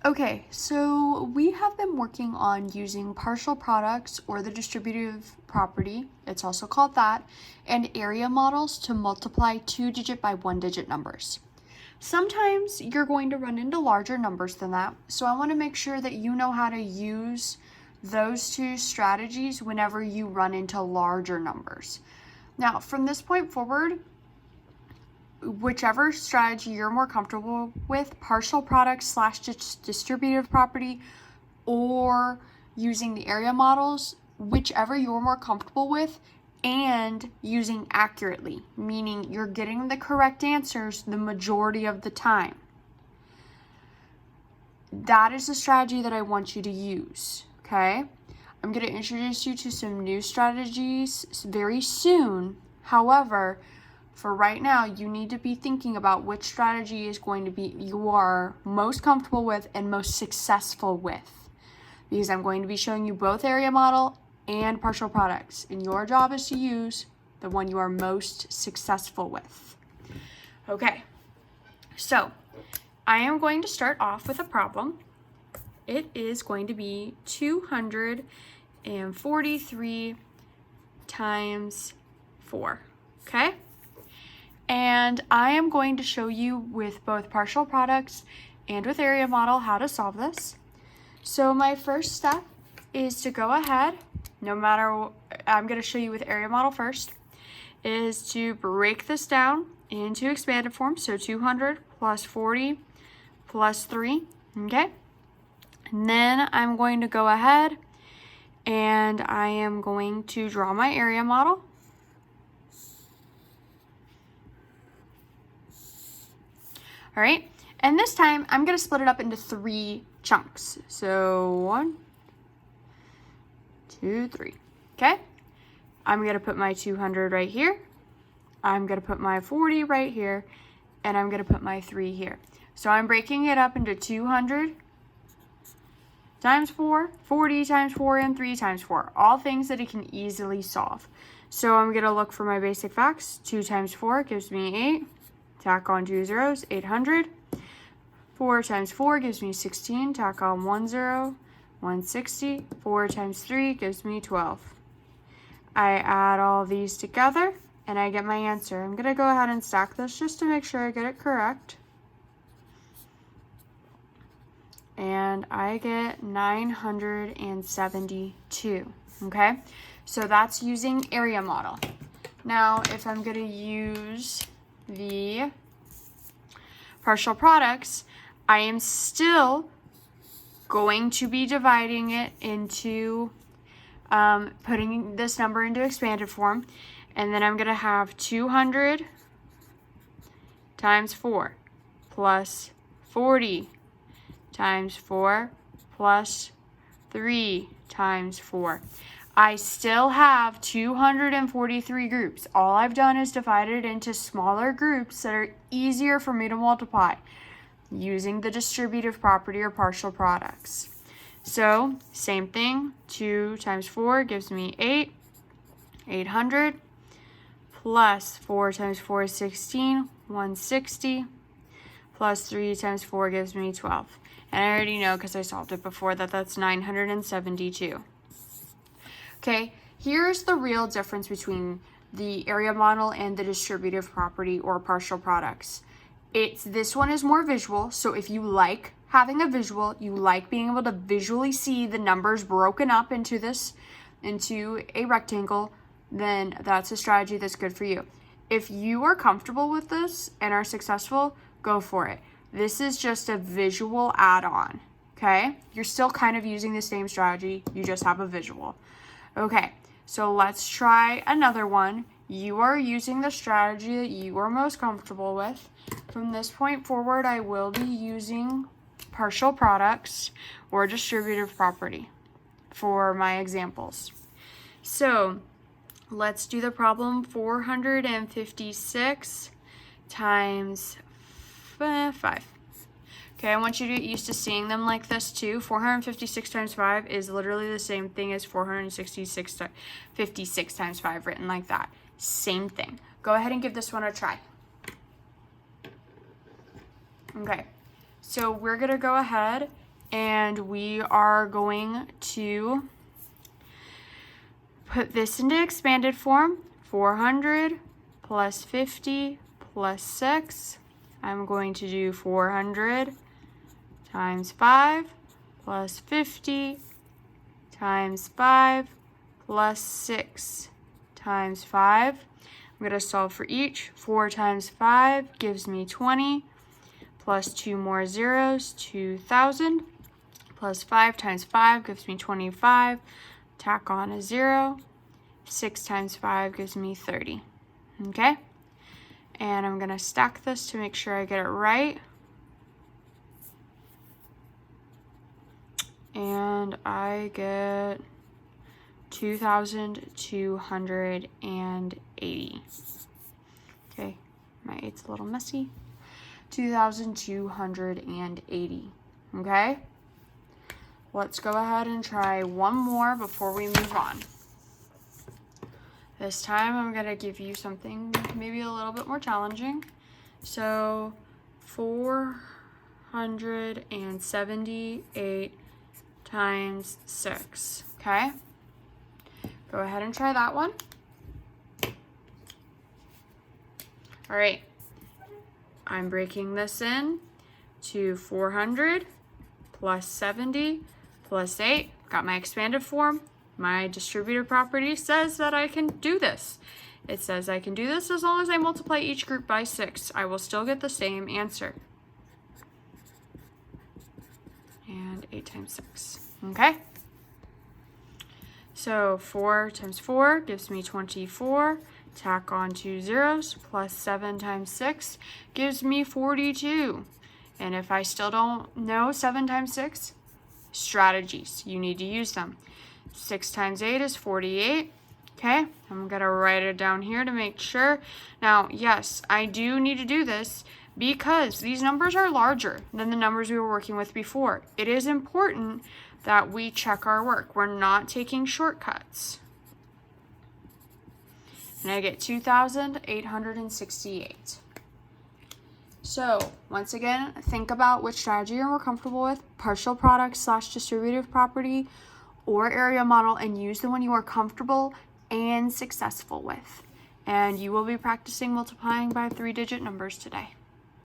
Okay, so we have been working on using partial products or the distributive property, it's also called that, and area models to multiply 2-digit by 1-digit numbers. Sometimes you're going to run into larger numbers than that, so I want to make sure that you know how to use those two strategies whenever you run into larger numbers. Now, from this point forward, whichever strategy you're more comfortable with, partial products / distributive property, or using the area models, whichever you're more comfortable with, and using accurately, meaning you're getting the correct answers the majority of the time. That is the strategy that I want you to use, okay? I'm going to introduce you to some new strategies very soon. However, for right now, you need to be thinking about which strategy is going to be you are most comfortable with and most successful with. Because I'm going to be showing you both area model and partial products, and your job is to use the one you are most successful with. Okay, so I am going to start off with a problem. It is going to be 243 times 4, okay? And I am going to show you with both partial products and with area model how to solve this. So my first step is to go ahead, I'm going to show you with area model first, is to break this down into expanded form. So 200 plus 40 plus 3, okay? And then I'm going to go ahead and I am going to draw my area model. All right, and this time I'm going to split it up into 3 chunks. So 1, 2, 3, okay? I'm going to put my 200 right here. I'm going to put my 40 right here, and I'm going to put my 3 here. So I'm breaking it up into 200 times 4, 40 times 4, and 3 times 4, all things that it can easily solve. So I'm going to look for my basic facts. 2 times 4 gives me 8. Tack on 2 zeros, 800. 4 times 4 gives me 16. Tack on 1 0, 160. 4 times 3 gives me 12. I add all these together and I get my answer. I'm going to go ahead and stack this just to make sure I get it correct. And I get 972, okay? So that's using area model. Now, if I'm going to use the partial products, I am still going to be dividing it into, putting this number into expanded form, and then I'm going to have 200 times 4 plus 40 times 4 plus 3 times 4. I still have 243 groups. All I've done is divided it into smaller groups that are easier for me to multiply using the distributive property or partial products. So, same thing, 2 times 4 gives me 8, 800, plus 4 times 4 is 16, 160, plus 3 times 4 gives me 12. And I already know because I solved it before that that's 972. Okay, here's the real difference between the area model and the distributive property or partial products. This one is more visual, so if you like having a visual, you like being able to visually see the numbers broken up into a rectangle, then that's a strategy that's good for you. If you are comfortable with this and are successful, go for it. This is just a visual add-on, okay? You're still kind of using the same strategy, you just have a visual. Okay, so let's try another one. You are using the strategy that you are most comfortable with. From this point forward, I will be using partial products or distributive property for my examples. So let's do the problem 456 times 5. Okay, I want you to get used to seeing them like this too. 456 times 5 is literally the same thing as 456 times 5 written like that. Same thing. Go ahead and give this one a try. Okay, so we're going to go ahead and we are going to put this into expanded form. 400 plus 50 plus 6. I'm going to do 400 times 5 plus 50 times 5 plus 6 times 5. I'm going to solve for each. 4 times 5 gives me 20, plus 2 more zeros, 2,000, plus 5 times 5 gives me 25, tack on a 0, 6 times 5 gives me 30, okay? And I'm going to stack this to make sure I get it right. And I get 2,280. Okay, my 8's a little messy. 2,280, okay? Let's go ahead and try one more before we move on. This time I'm gonna give you something maybe a little bit more challenging. So 478 times 6, okay? Go ahead and try that one. All right, I'm breaking this in to 400 plus 70 plus 8. Got my expanded form. My distributive property says that I can do this. It says I can do this as long as I multiply each group by 6. I will still get the same answer. And 8 times 6, okay? So 4 times 4 gives me 24. Tack on 2 zeros, plus 7 times 6 gives me 42. And if I still don't know 7 times 6, strategies, you need to use them. 6 times 8 is 48. Okay, I'm gonna write it down here to make sure. Now, yes, I do need to do this because these numbers are larger than the numbers we were working with before. It is important that we check our work. We're not taking shortcuts. And I get 2,868. So once again, think about which strategy you're more comfortable with, partial product / distributive property or area model, and use the one you are comfortable and successful with. And you will be practicing multiplying by 3-digit numbers today.